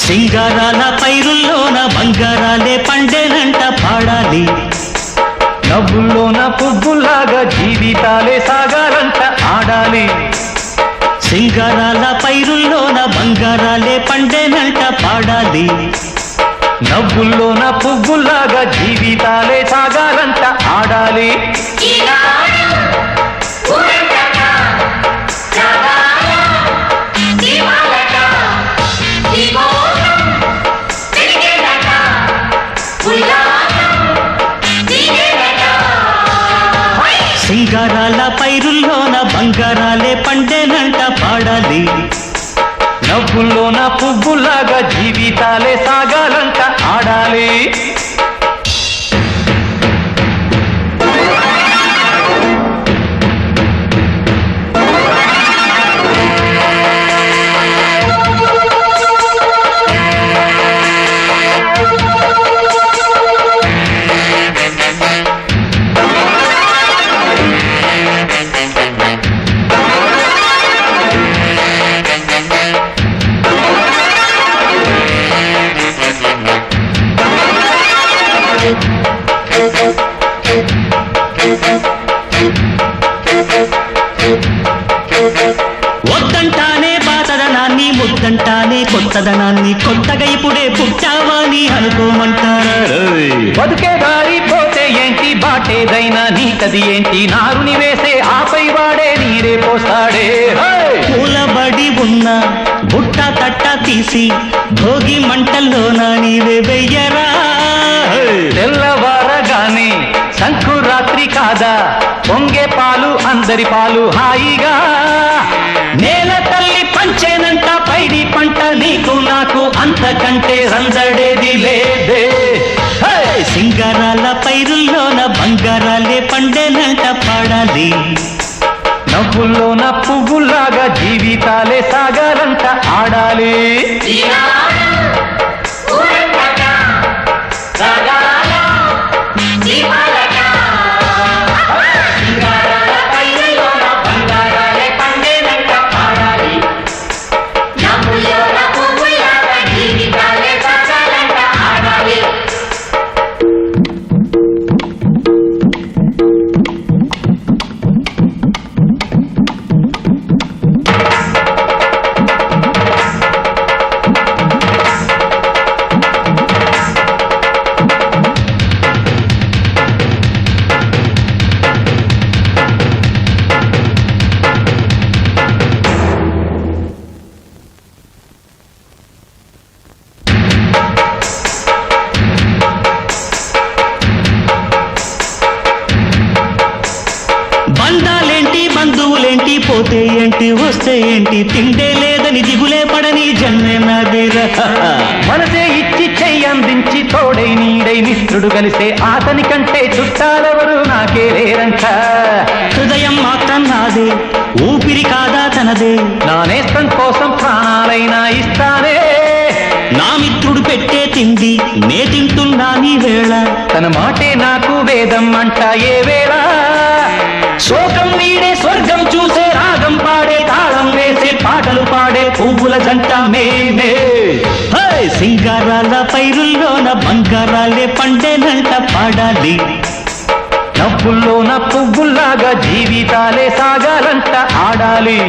సింగారాల పైరుల్లోన బంగారాలే పండేనంట పాడాలి. నవ్వుల్లోన పువ్వుల్లాగా జీవితాలే సాగాలంట ఆడాలి. సింగారాల పైరుల్లోన బంగారాలే పండేనంట పాడాలి. నవ్వుల్లోన పువ్వుల్లాగా జీవితాలే సాగాలంట ఆడాలి. సింగారాల పైరుల్లోన బంగారాలే పండేనంట పాడాలి. నవ్వుల్లోన పువ్వుల్లాగా జీవితాలే సాగాలంట ఆడాలి. వద్దంటానే పాతదనాన్ని, ముద్దంటానే కొత్తదనాన్ని, కొత్తగా ఇప్పుడే పుట్టావని అనుకోమంటారు. బతుకే దారి పోతే ఏంటి, బాటేదైనా నీకది ఏంటి, నారుని వేసే ఆపై వాడే నీరే పోస్తాడే. పూలబడి ఉన్న బుట్ట తట్ట తీసి భోగి మంటల్లోన నీవే వెయ్యరా. తెల్లవారగానే సంకురాత్రి కాదా, పొంగే పాలు అందరి పాలు హాయిగా. నేల తల్లి పంచేనంట పైడి పంట, నీకు నాకు అంతకంటే రందడేది లేదే. సింగారాల పైరుల్లోన బంగారాలే పండేనంట పాడాలి. నవ్వుల్లోన పువ్వుల్లాగా జీవితాలే సాగాలంట ఆడాలి. బంధాలేంటి బంధువులేంటి, పోతే ఏంటి వస్తే ఏంటి, తిండే లేదని దిగులే పడని జన్మే నాదేరా. మనసే ఇచ్చి చెయ్యందించి తోడై నీడై మిత్రుడు కలిసే అతని కంటే చుట్టాలెవరు నాకే లేరంట. హృదయం మాత్రం నాదే, ఊపిరి కాదా తనదే, నా నేస్తం కోసం ప్రాణాలైనా ఇస్తానే. నా మిత్రుడు పెట్టే తిండి నే తింటున్నా నీ వేళ, తన మాటే నాకు వేదం అంట ఏ వేళ. శోకం వీడే స్వర్గం చూసే, రాగం పాడే తాళం వేసే, పాటలు పాడే పువ్వుల జంట మేమే. సింగారాల పైరుల్లోన బంగారాలే పండేనంట పాడాలి. నవ్వుల్లోన పువ్వుల్లాగా జీవితాలే సాగాలంట ఆడాలి.